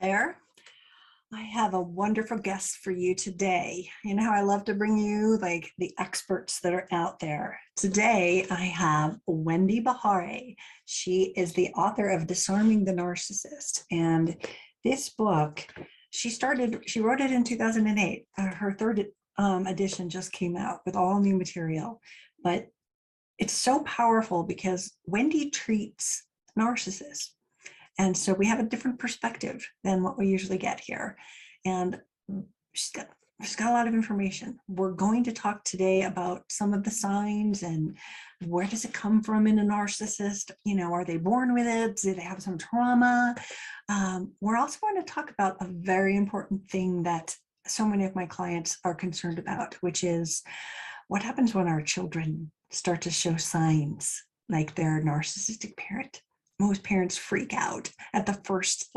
There, I have a wonderful guest for you today. You know how I love to bring you like the experts that are out there. Today, I have Wendy Behary. She is the author of Disarming the Narcissist. And this book, she wrote it in 2008. Her third edition just came out with all new material. But it's so powerful because Wendy treats narcissists. And so we have a different perspective than what we usually get here. And she's got a lot of information. We're going to talk today about some of the signs and where does it come from in a narcissist? You know, are they born with it? Do they have some trauma? We're also going to talk about a very important thing that so many of my clients are concerned about, which is what happens when our children start to show signs like they're a narcissistic parent. Most parents freak out at the first,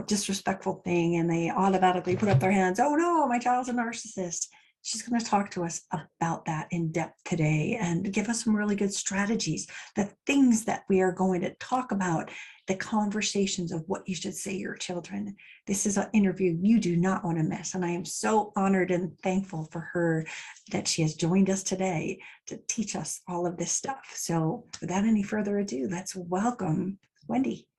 disrespectful thing, and they automatically put up their hands. Oh no, my child's a narcissist. She's going to talk to us about that in depth today and give us some really good strategies, the things that we are going to talk about, the conversations of what you should say to your children. This is an interview you do not want to miss. And I am so honored and thankful for her that she has joined us today to teach us all of this stuff. So without any further ado, let's welcome Wendy.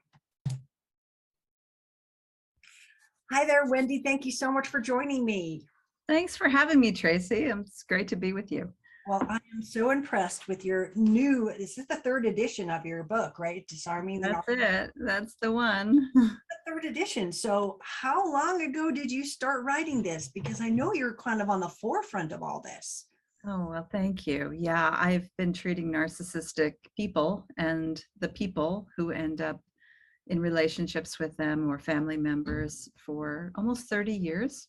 Hi there, Wendy. Thank you so much for joining me. Thanks for having me, Tracy. It's great to be with you. Well, I am so impressed with your this is the third edition of your book, right? Disarming the That's it. That's the one. The third edition. So how long ago did you start writing this? Because I know you're kind of on the forefront of all this. Oh, well, thank you. Yeah, I've been treating narcissistic people and the people who end up in relationships with them or family members for almost 30 years.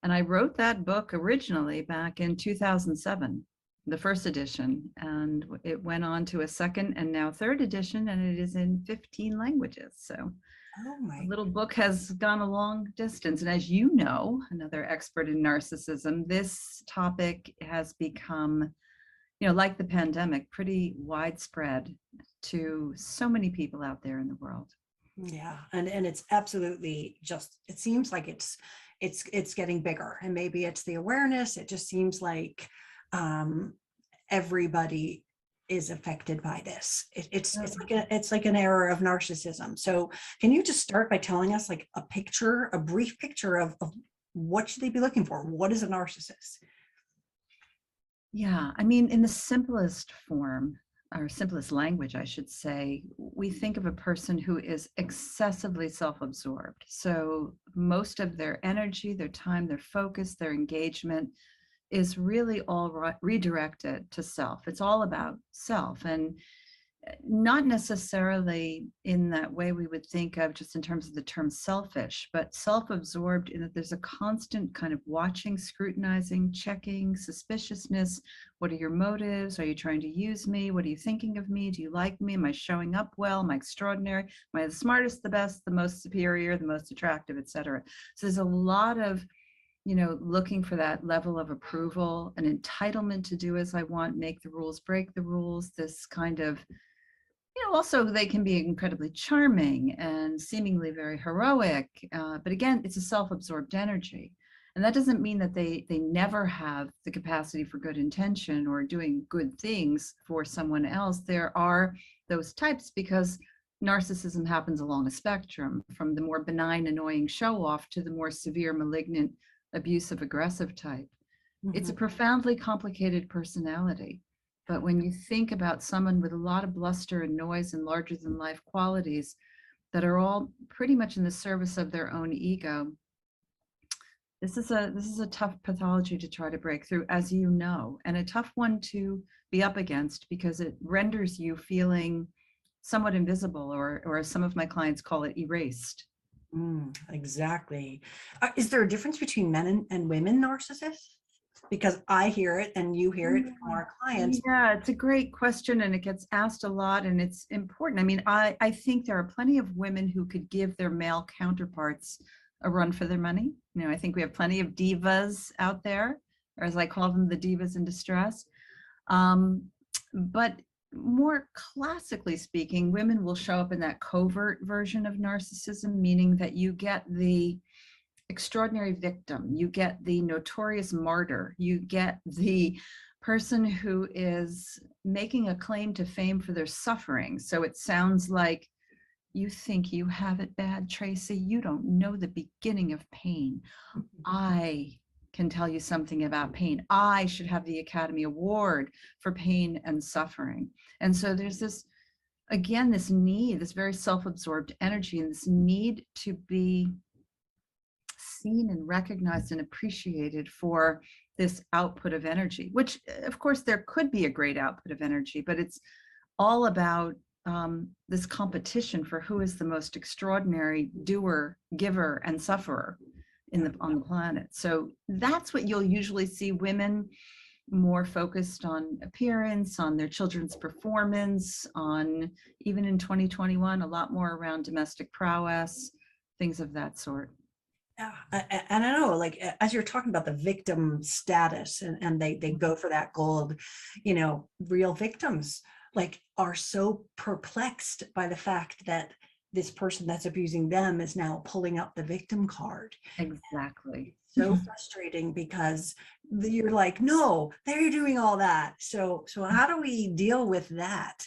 And I wrote that book originally back in 2007, the first edition, and it went on to a second and now third edition, and it is in 15 languages. So the little book has gone a long distance. And as you know, another expert in narcissism, this topic has become, like the pandemic, pretty widespread to so many people out there in the world. Yeah, and it's absolutely it seems like it's getting bigger, and maybe it's the awareness. It just seems like everybody is affected by this. It's like an era of narcissism. So can you just start by telling us like a brief picture of what should they be looking for? What is a narcissist? Yeah, I mean, in the simplest form, or simplest language, I should say, we think of a person who is excessively self-absorbed. So most of their energy, their time, their focus, their engagement is really all redirected to self. It's all about self, and not necessarily in that way we would think of just in terms of the term selfish, but self-absorbed in that there's a constant kind of watching, scrutinizing, checking, suspiciousness. What are your motives? Are you trying to use me? What are you thinking of me? Do you like me? Am I showing up well? Am I extraordinary? Am I the smartest, the best, the most superior, the most attractive, etc.? So there's a lot of looking for that level of approval, an entitlement to do as I want, make the rules, break the rules, this kind of, also they can be incredibly charming and seemingly very heroic. But again, it's a self-absorbed energy. And that doesn't mean that they never have the capacity for good intention or doing good things for someone else. There are those types because narcissism happens along a spectrum, from the more benign, annoying show-off to the more severe, malignant, abusive, aggressive type. It's a profoundly complicated personality. But when you think about someone with a lot of bluster and noise and larger than life qualities that are all pretty much in the service of their own ego, this is a tough pathology to try to break through, as you know, and a tough one to be up against because it renders you feeling somewhat invisible, or as some of my clients call it, erased. Exactly. Is there a difference between men and women narcissists? Because I hear it and you hear it from our clients. Yeah, it's a great question, and it gets asked a lot, and it's important. I mean, I think there are plenty of women who could give their male counterparts a run for their money. I think we have plenty of divas out there, or as I call them, the divas in distress. But more classically speaking, women will show up in that covert version of narcissism, meaning that you get the extraordinary victim, you get the notorious martyr, you get the person who is making a claim to fame for their suffering. So it sounds like, you think you have it bad, Tracy? You don't know the beginning of pain. I can tell you something about pain. I should have the Academy Award for pain and suffering. And so there's this, again, this need, this very self-absorbed energy, and this need to be seen and recognized and appreciated for this output of energy, which of course there could be a great output of energy, but it's all about this competition for who is the most extraordinary doer, giver, and sufferer on the planet. So that's what you'll usually see women more focused on appearance, on their children's performance, on, even in 2021, a lot more around domestic prowess, things of that sort. Yeah, and I know, like, as you're talking about the victim status, and they go for that gold, real victims like are so perplexed by the fact that this person that's abusing them is now pulling up the victim card. Exactly. So frustrating, because you're like, no, they're doing all that. So how do we deal with that?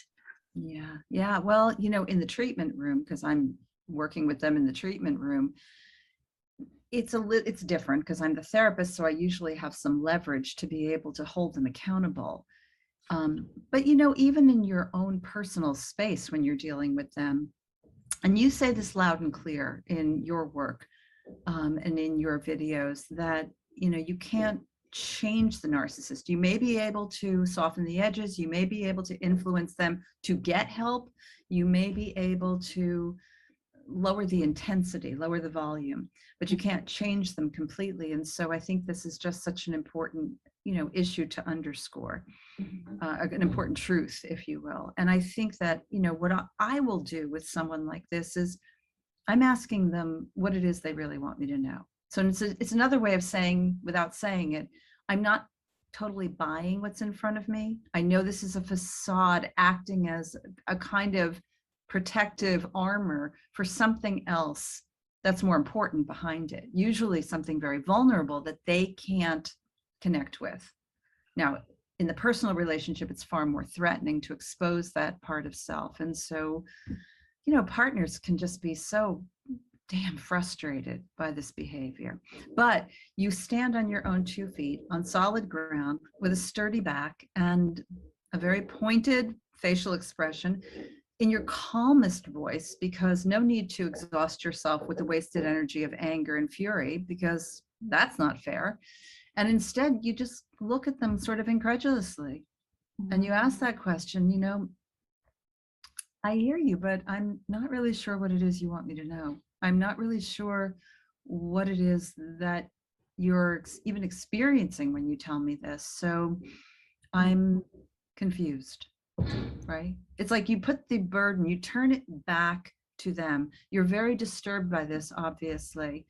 Yeah. Well, in the treatment room, because I'm working with them in the treatment room, it's different because I'm the therapist, so I usually have some leverage to be able to hold them accountable. But even in your own personal space, when you're dealing with them, and you say this loud and clear in your work and in your videos, that you can't change the narcissist. You may be able to soften the edges, you may be able to influence them to get help, you may be able to lower the intensity, lower the volume, but you can't change them completely. And so I think this is just such an important issue to underscore, an important truth, if you will. And I think that what I will do with someone like this is I'm asking them what it is they really want me to know. So it's another way of saying, without saying it, I'm not totally buying what's in front of me. I know this is a facade acting as a kind of protective armor for something else that's more important behind it, usually something very vulnerable that they can't connect with. Now, in the personal relationship, it's far more threatening to expose that part of self. And so, partners can just be so damn frustrated by this behavior. But you stand on your own 2 feet on solid ground with a sturdy back and a very pointed facial expression in your calmest voice, because no need to exhaust yourself with the wasted energy of anger and fury, because that's not fair. And instead, you just look at them sort of incredulously and you ask that question, I hear you, but I'm not really sure what it is you want me to know. I'm not really sure what it is that you're even experiencing when you tell me this. So I'm confused, right? It's like you put the burden, you turn it back to them. You're very disturbed by this, obviously.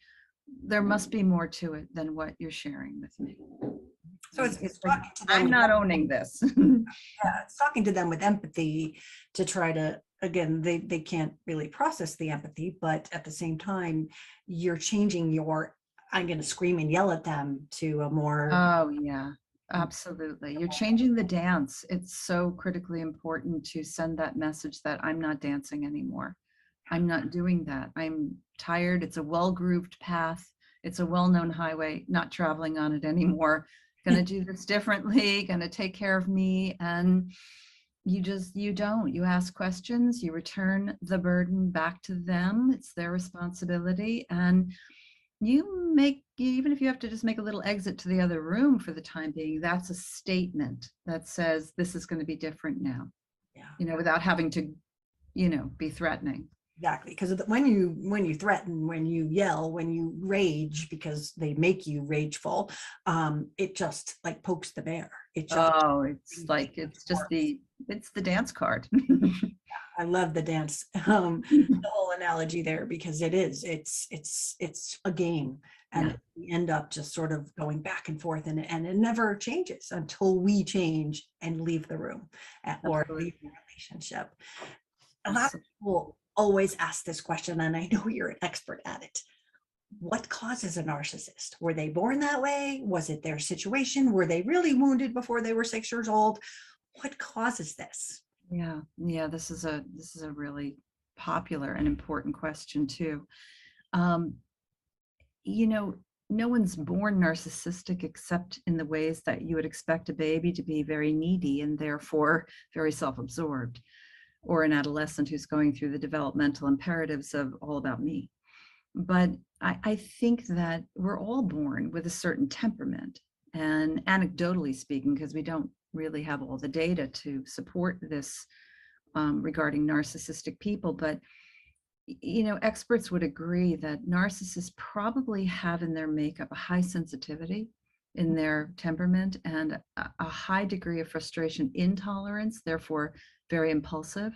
There must be more to it than what you're sharing with me. So it's talking to them. I'm not owning this. Yeah, it's talking to them with empathy to try to, again, they can't really process the empathy, but at the same time, you're changing your, I'm going to scream and yell at them, to a more. Oh, yeah, absolutely. You're changing the dance. It's so critically important to send that message that I'm not dancing anymore. I'm not doing that. I'm tired. It's a well-grooved path. It's a well-known highway, not traveling on it anymore. Going to do this differently, going to take care of me. And you don't. You ask questions, you return the burden back to them. It's their responsibility. And even if you have to just make a little exit to the other room for the time being, that's a statement that says this is going to be different now. Yeah. Without having to, be threatening. Exactly, because when you threaten, when you yell, when you rage, because they make you rageful, it just like pokes the bear. It's the dance card. I love the dance, the whole analogy there, because it's a game. And Yeah, we end up just sort of going back and forth, and it never changes until we change and leave the room or leave absolutely. the relationship. A lot of Absolutely. people always ask this question, and I know you're an expert at it. What causes a narcissist? Were they born that way? Was it their situation? Were they really wounded before they were 6 years old? What causes this? Yeah, yeah, this is a really popular and important question too. Um, you know, no one's born narcissistic except in the ways that you would expect a baby to be very needy and therefore very self-absorbed, or an adolescent who's going through the developmental imperatives of all about me. But I think that we're all born with a certain temperament. And anecdotally speaking, because we don't really have all the data to support this regarding narcissistic people, but experts would agree that narcissists probably have in their makeup a high sensitivity in their temperament and a high degree of frustration intolerance, therefore very impulsive.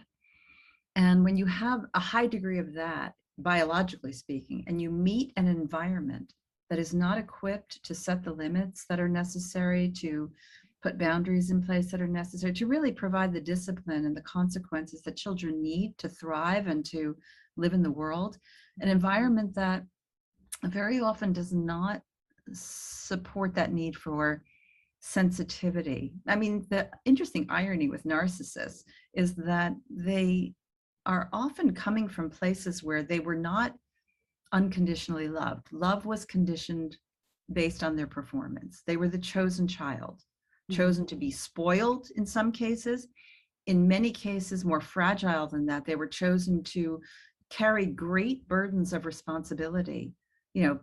And when you have a high degree of that, biologically speaking, and you meet an environment that is not equipped to set the limits that are necessary, to put boundaries in place that are necessary, to really provide the discipline and the consequences that children need to thrive and to live in the world, an environment that very often does not support that need for sensitivity. I mean, the interesting irony with narcissists is that they are often coming from places where they were not unconditionally loved. Love was conditioned based on their performance. They were the chosen child, chosen to be spoiled in some cases. In many cases, more fragile than that, they were chosen to carry great burdens of responsibility,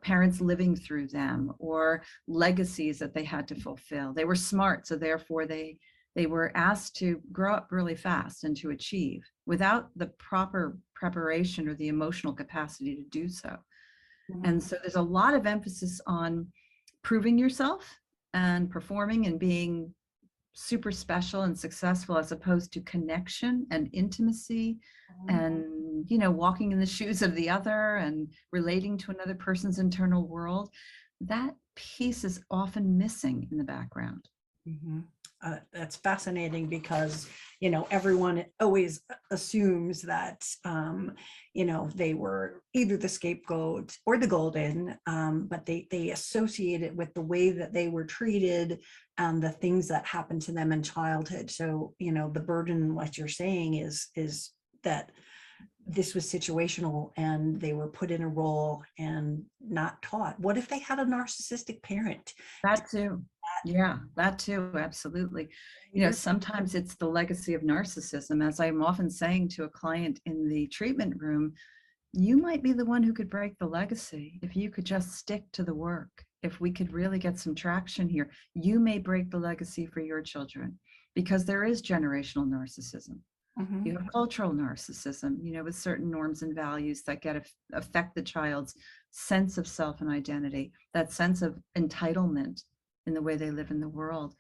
parents living through them or legacies that they had to fulfill. They were smart, so therefore they were asked to grow up really fast and to achieve without the proper preparation or the emotional capacity to do so. And so there's a lot of emphasis on proving yourself and performing and being super special and successful, as opposed to connection and intimacy and walking in the shoes of the other and relating to another person's internal world. That piece is often missing in the background. That's fascinating because, everyone always assumes that, they were either the scapegoat or the golden, but they associate it with the way that they were treated and the things that happened to them in childhood. So, the burden, what you're saying is that this was situational and they were put in a role and not taught. What if they had a narcissistic parent? That too. Yeah, that too. Absolutely. Sometimes it's the legacy of narcissism. As I'm often saying to a client in the treatment room, you might be the one who could break the legacy if you could just stick to the work. If we could really get some traction here, you may break the legacy for your children, because there is generational narcissism. You have cultural narcissism, with certain norms and values that affect the child's sense of self and identity, that sense of entitlement in the way they live in the world.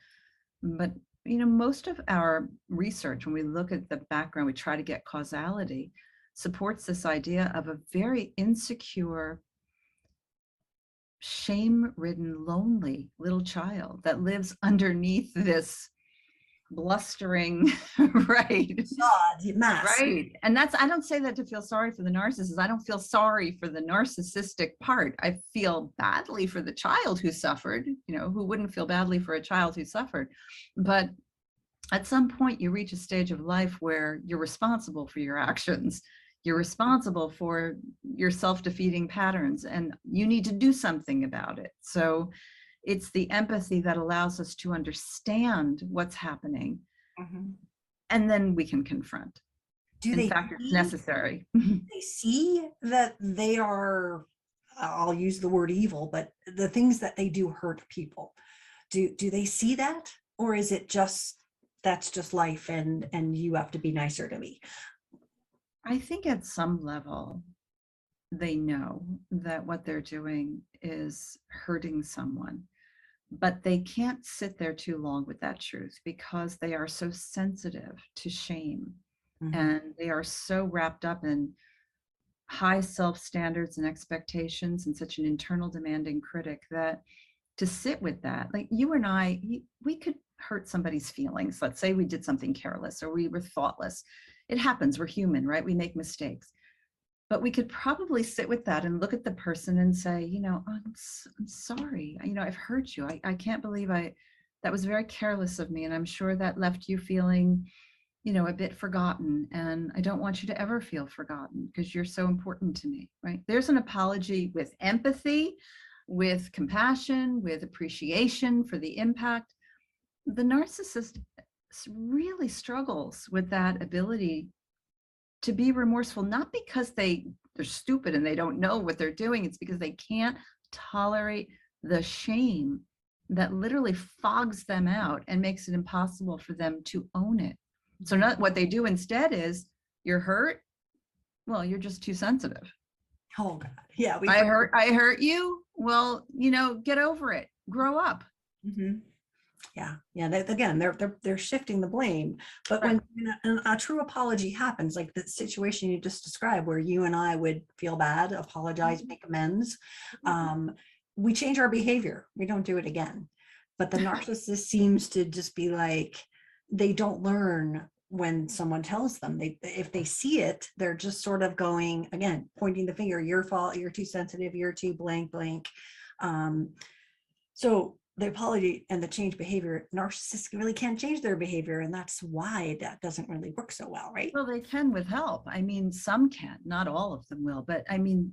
But, most of our research, when we look at the background, we try to get causality, supports this idea of a very insecure, shame-ridden, lonely little child that lives underneath this blustering, right? Mask. Right. And I don't say that to feel sorry for the narcissist. I don't feel sorry for the narcissistic part. I feel badly for the child who suffered, who wouldn't feel badly for a child who suffered. But at some point you reach a stage of life where you're responsible for your actions. You're responsible for your self-defeating patterns, and you need to do something about it. So it's the empathy that allows us to understand what's happening, and then we can confront. In fact, it's necessary. They see that they are, I'll use the word evil, but the things that they do hurt people. Do they see that? Or is it just, that's just life and you have to be nicer to me? I think at some level, they know that what they're doing is hurting someone, but they can't sit there too long with that truth because they are so sensitive to shame, and they are so wrapped up in high self standards and expectations and such an internal demanding critic that to sit with that, like you and I, we could hurt somebody's feelings. Let's say we did something careless or we were thoughtless. It happens. We're human, right? We make mistakes. But we could probably sit with that and look at the person and say, I'm sorry. I've hurt you. I can't believe that was very careless of me. And I'm sure that left you feeling, a bit forgotten. And I don't want you to ever feel forgotten because you're so important to me, right? There's an apology with empathy, with compassion, with appreciation for the impact. The narcissist really struggles with that ability to be remorseful, not because they're stupid and they don't know what they're doing. It's because they can't tolerate the shame that literally fogs them out and makes it impossible for them to own it. So not what they do instead is, you're hurt. Well, you're just too sensitive. Oh God. Yeah. I hurt you. Well, get over it. Grow up. Mm-hmm. Yeah. Yeah. They're shifting the blame. But Right. when a true apology happens, like the situation you just described, where you and I would feel bad, apologize, make amends, we change our behavior. We don't do it again. But the narcissist seems to just be like, they don't learn when someone tells them. If they see it, they're just sort of going, again, pointing the finger, your fault, you're too sensitive, you're too blank, blank. So the apology and the change behavior, narcissists really can't change their behavior. And that's why that doesn't really work so well, right? Well, they can with help. I mean, some can, not all of them will, but I mean,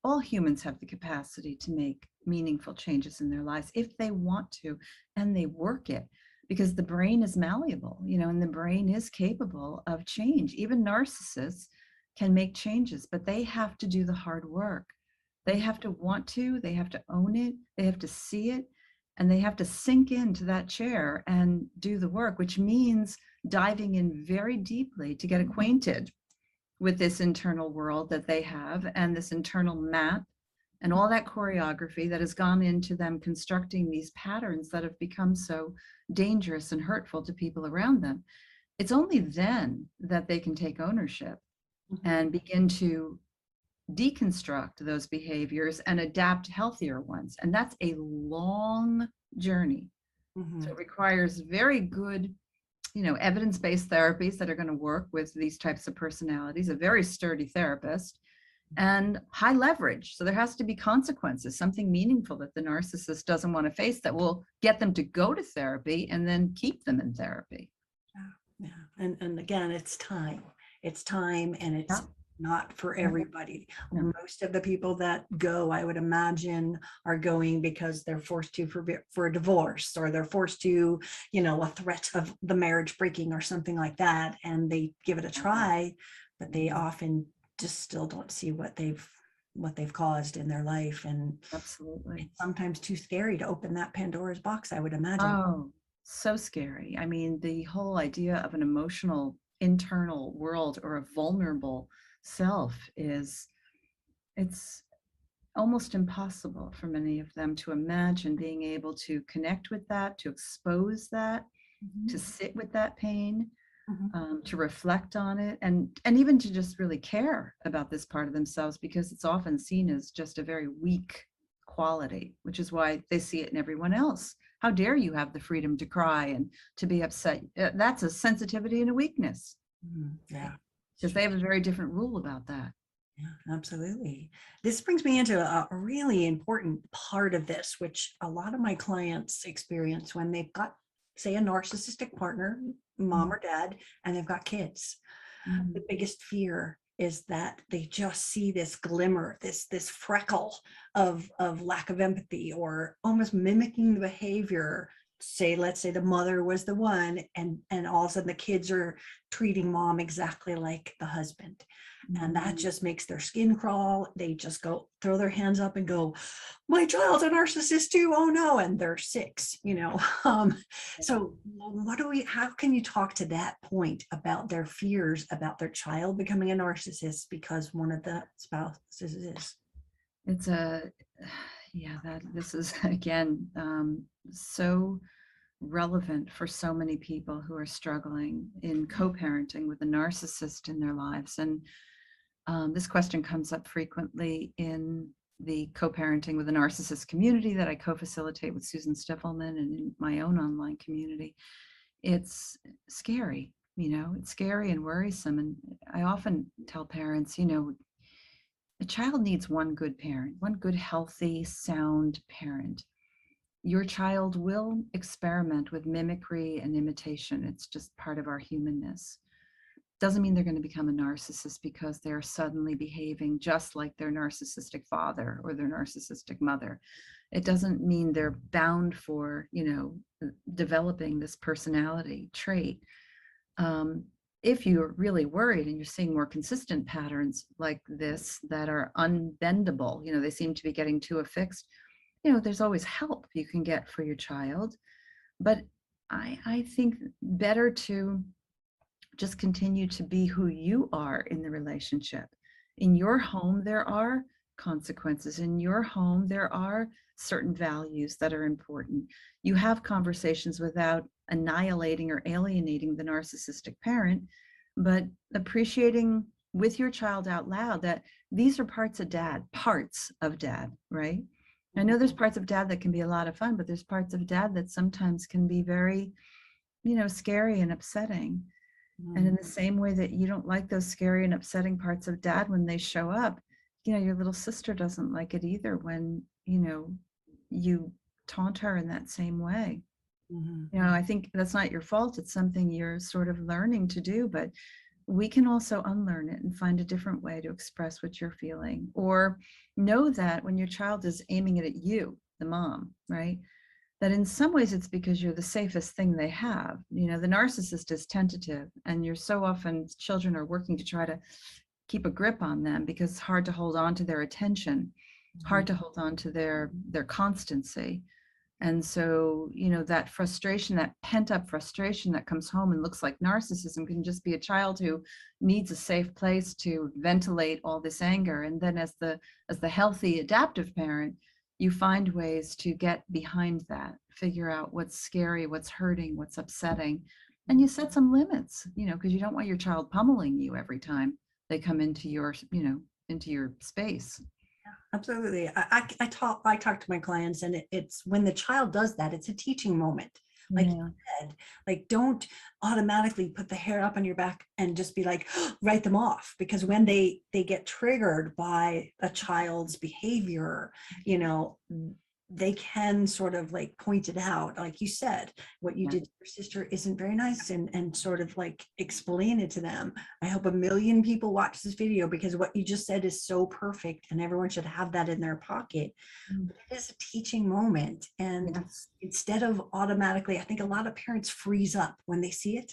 all humans have the capacity to make meaningful changes in their lives if they want to, and they work it, because the brain is malleable, and the brain is capable of change. Even narcissists can make changes, but they have to do the hard work. They have to want to, they have to own it, they have to see it, and they have to sink into that chair and do the work, which means diving in very deeply to get acquainted with this internal world that they have and this internal map and all that choreography that has gone into them constructing these patterns that have become so dangerous and hurtful to people around them. It's only then that they can take ownership and begin to deconstruct those behaviors and adapt healthier ones. And that's a long journey. So it requires very good, evidence-based therapies that are going to work with these types of personalities, a very sturdy therapist, and high leverage. So there has to be consequences, something meaningful that the narcissist doesn't want to face that will get them to go to therapy and then keep them in therapy. Yeah. And again, it's time. It's time, and it's not for everybody. Most of the people that go, I would imagine, are going because they're forced to for a divorce, or they're forced to, a threat of the marriage breaking or something like that. And they give it a try, but they often just still don't see what they've caused in their life. And absolutely, it's sometimes too scary to open that Pandora's box, I would imagine. Oh, so scary. I mean, the whole idea of an emotional internal world or a vulnerable self it's almost impossible for many of them to imagine being able to connect with that, to expose that, to sit with that pain, to reflect on it, and even to just really care about this part of themselves, because it's often seen as just a very weak quality, which is why they see it in everyone else. How dare you have the freedom to cry and to be upset? That's a sensitivity and a weakness. Yeah. Because they have a very different rule about that. Yeah, absolutely. This brings me into a really important part of this, which a lot of my clients experience when they've got, say, a narcissistic partner, mom or dad, and they've got kids. The biggest fear is that they just see this glimmer, this freckle of lack of empathy, or almost mimicking the behavior. Let's say the mother was the one, and all of a sudden the kids are treating mom exactly like the husband. And that just makes their skin crawl. They just throw their hands up and go, my child's a narcissist too. Oh no. And they're 6, So how can you talk to that point about their fears about their child becoming a narcissist because one of the spouses is? This is again, so relevant for so many people who are struggling in co-parenting with a narcissist in their lives. And This question comes up frequently in the co-parenting with the narcissist community that I co-facilitate with Susan Stiffelman and in my own online community. It's scary, it's scary and worrisome. And I often tell parents, a child needs one good parent, one good, healthy, sound parent. Your child will experiment with mimicry and imitation. It's just part of our humanness. Doesn't mean they're going to become a narcissist because they're suddenly behaving just like their narcissistic father or their narcissistic mother. It doesn't mean they're bound for, developing this personality trait. If you're really worried and you're seeing more consistent patterns like this that are unbendable, they seem to be getting too affixed, there's always help you can get for your child. But I think better to just continue to be who you are in the relationship. In your home, there are consequences. In your home, there are certain values that are important. You have conversations without annihilating or alienating the narcissistic parent, but appreciating with your child out loud that these are parts of dad, right? I know there's parts of dad that can be a lot of fun, but there's parts of dad that sometimes can be very, scary and upsetting. And in the same way that you don't like those scary and upsetting parts of dad when they show up, your little sister doesn't like it either when, you taunt her in that same way. I think that's not your fault. It's something you're sort of learning to do, but we can also unlearn it and find a different way to express what you're feeling, or know that when your child is aiming it at you, the mom, right? That in some ways it's because you're the safest thing they have. The narcissist is tentative, and you're so often, children are working to try to keep a grip on them because it's hard to hold on to their attention, hard to hold on to their constancy. And so, that frustration, that pent up frustration that comes home and looks like narcissism can just be a child who needs a safe place to ventilate all this anger. And then as the healthy adaptive parent, you find ways to get behind that, figure out what's scary, what's hurting, what's upsetting, and you set some limits, because you don't want your child pummeling you every time they come into your, into your space. Absolutely. I talk to my clients, and it's when the child does that, it's a teaching moment. Like you said, like, don't automatically put the hair up on your back and just be like, write them off, because when they get triggered by a child's behavior, they can sort of like point it out. Like you said, what you did to your sister isn't very nice, and sort of like explain it to them. I hope 1 million people watch this video, because what you just said is so perfect, and everyone should have that in their pocket. It is a teaching moment. And instead of automatically, I think a lot of parents freeze up when they see it.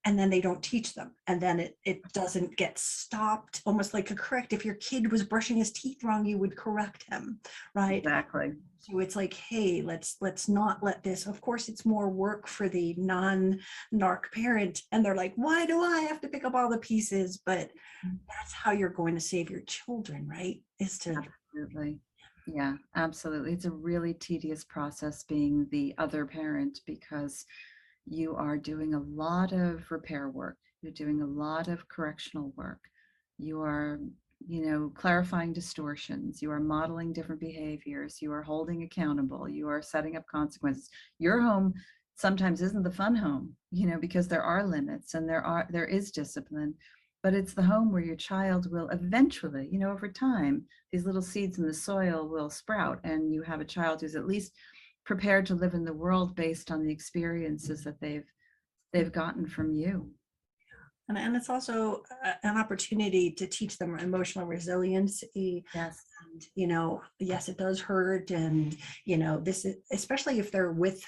And then they don't teach them, and then it doesn't get stopped. Almost like a correct. If your kid was brushing his teeth wrong, you would correct him, right? Exactly. So it's like, hey, let's not let this. Of course, it's more work for the non-narc parent, and they're like, why do I have to pick up all the pieces? But that's how you're going to save your children, right? Is to absolutely. Yeah, absolutely. It's a really tedious process being the other parent, because you are doing a lot of repair work. You're doing a lot of correctional work. You are, clarifying distortions. You are modeling different behaviors. You are holding accountable. You are setting up consequences. Your home sometimes isn't the fun home, because there are limits and there is discipline, but it's the home where your child will eventually, over time, these little seeds in the soil will sprout, and you have a child who's at least prepared to live in the world based on the experiences that they've gotten from you. And it's also an opportunity to teach them emotional resiliency. Yes. And, yes, it does hurt. And, this is, especially if they're with,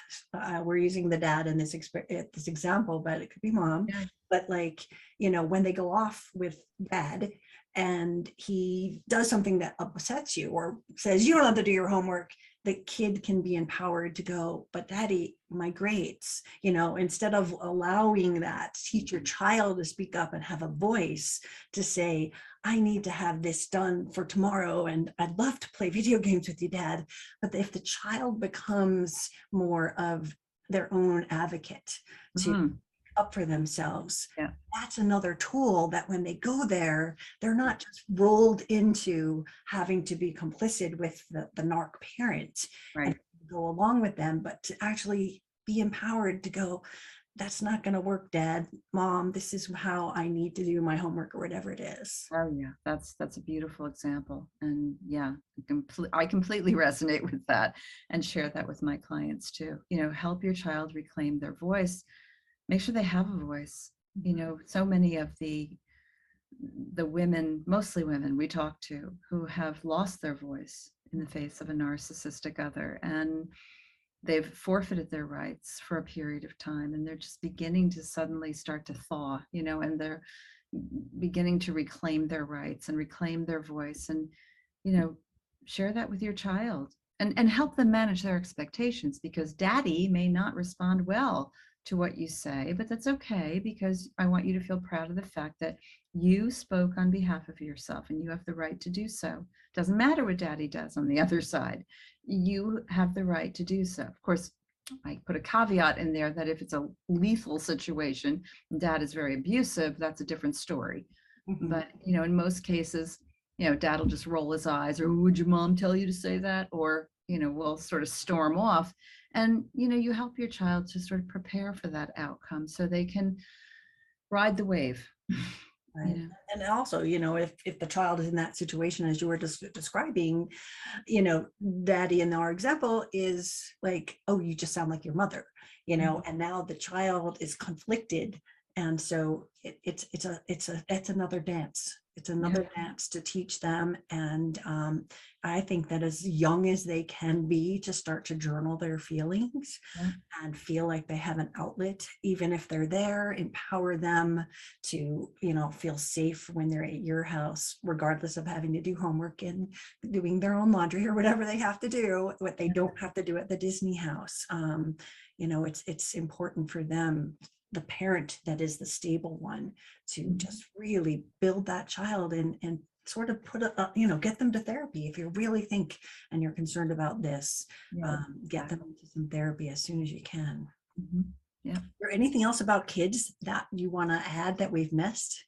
we're using the dad in this example, but it could be mom. Yeah. But like, when they go off with dad and he does something that upsets you or says, you don't have to do your homework, the kid can be empowered to go, but daddy, my grades, instead of allowing that, teach your child to speak up and have a voice to say, I need to have this done for tomorrow, and I'd love to play video games with you, dad. But if the child becomes more of their own advocate to up for themselves. Yeah. That's another tool that when they go there, they're not just rolled into having to be complicit with the narc parent and Right. go along with them, but to actually be empowered to go, that's not going to work, Dad, Mom, this is how I need to do my homework or whatever it is. Oh yeah, that's a beautiful example. And yeah, I completely resonate with that and share that with my clients too. Help your child reclaim their voice. Make sure they have a voice. So many of the women, mostly women we talk to, who have lost their voice in the face of a narcissistic other, and they've forfeited their rights for a period of time, and they're just beginning to suddenly start to thaw, and they're beginning to reclaim their rights and reclaim their voice, and share that with your child, and help them manage their expectations, because daddy may not respond well to what you say, but that's okay, because I want you to feel proud of the fact that you spoke on behalf of yourself and you have the right to do so. Doesn't matter what daddy does on the other side. You have the right to do so. Of course, I put a caveat in there that if it's a lethal situation, dad is very abusive, that's a different story. Mhm. But, in most cases, dad will just roll his eyes, or would your mom tell you to say that? Or, we'll sort of storm off. And, you help your child to sort of prepare for that outcome so they can ride the wave. Right. And also, if the child is in that situation, as you were just describing, daddy in our example is like, oh, you just sound like your mother, and now the child is conflicted. And so it's another dance. It's another dance to teach them. And I think that as young as they can be, to start to journal their feelings and feel like they have an outlet, even if they're there, empower them to, feel safe when they're at your house, regardless of having to do homework and doing their own laundry or whatever they have to do, what they don't have to do at the Disney house. It's important for them, the parent that is the stable one, to just really build that child and sort of put get them to therapy if you really think and you're concerned about this. Get them into some therapy as soon as you can. Yeah. Is there anything else about kids that you want to add that we've missed?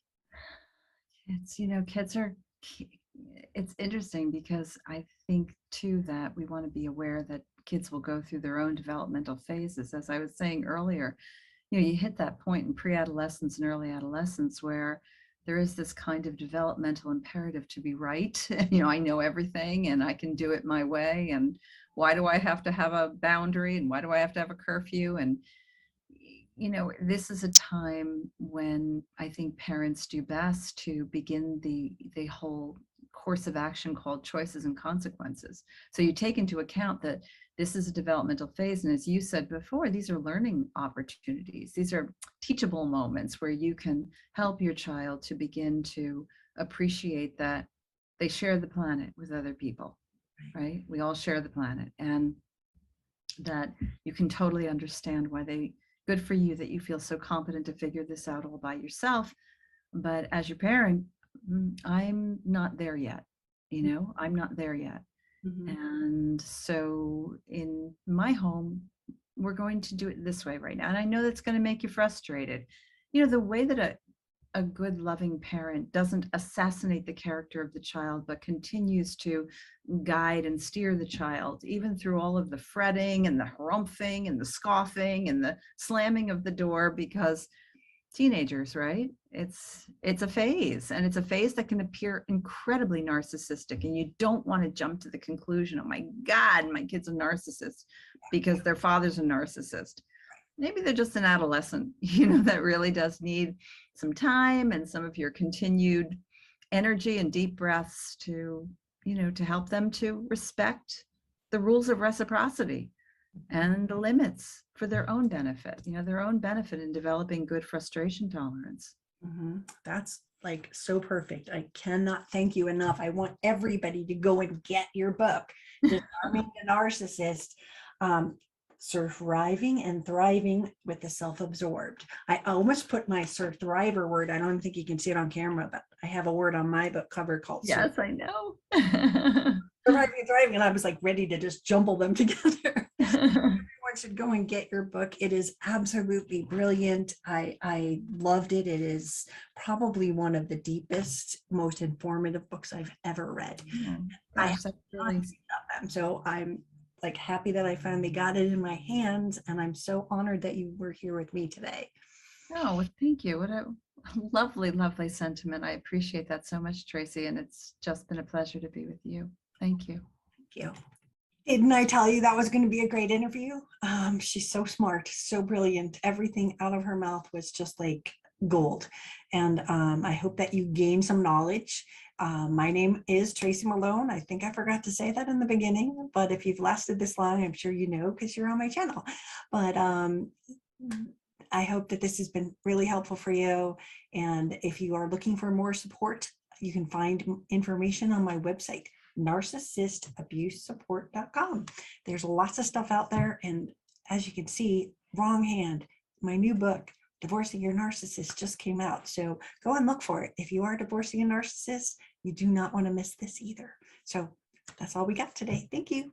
It's, it's interesting, because I think too that we want to be aware that kids will go through their own developmental phases. As I was saying earlier, you hit that point in pre-adolescence and early adolescence where there is this kind of developmental imperative to be right. I know everything and I can do it my way. And why do I have to have a boundary? And why do I have to have a curfew? And, this is a time when I think parents do best to begin the whole course of action called choices and consequences. So you take into account that this is a developmental phase. And as you said before, these are learning opportunities. These are teachable moments where you can help your child to begin to appreciate that they share the planet with other people, right? We all share the planet, and that you can totally understand why good for you that you feel so competent to figure this out all by yourself. But as your parent, I'm not there yet. I'm not there yet. And so in my home, we're going to do it this way right now. And I know that's going to make you frustrated. The way that a good loving parent doesn't assassinate the character of the child, but continues to guide and steer the child, even through all of the fretting and the harumphing and the scoffing and the slamming of the door, because teenagers, right? It's a phase, and it's a phase that can appear incredibly narcissistic, and you don't want to jump to the conclusion, oh my God, my kid's a narcissist because their father's a narcissist. Maybe they're just an adolescent, that really does need some time and some of your continued energy and deep breaths to, to help them to respect the rules of reciprocity and the limits for their own benefit, their own benefit in developing good frustration tolerance. That's like so perfect. I cannot thank you enough. I want everybody to go and get your book, Disarming the Narcissist, Surviving and Thriving with the Self-Absorbed. I almost put my survivor word, I don't think you can see it on camera, but I have a word on my book cover called Yes, I know. Surviving and Thriving, and I was like ready to just jumble them together. Everyone should go and get your book. It is absolutely brilliant. I loved it. It is probably one of the deepest, most informative books I've ever read. Oh, I gosh, that's really of them. So I'm like happy that I finally got it in my hands, and I'm so honored that you were here with me today. oh, well, thank you. What a lovely, lovely sentiment. I appreciate that so much, Tracy, and it's just been a pleasure to be with you. Thank you. Thank you. Didn't I tell you that was going to be a great interview? She's so smart, so brilliant. Everything out of her mouth was just like gold. And I hope that you gain some knowledge. My name is Tracy Malone. I think I forgot to say that in the beginning, but if you've lasted this long, I'm sure you know because you're on my channel. But I hope that this has been really helpful for you. And if you are looking for more support, you can find information on my website, narcissistabusesupport.com. There's lots of stuff out there. And as you can see, Wrong Hand, my new book, Divorcing Your Narcissist, just came out. So go and look for it. If you are divorcing a narcissist, you do not want to miss this either. So that's all we got today. Thank you.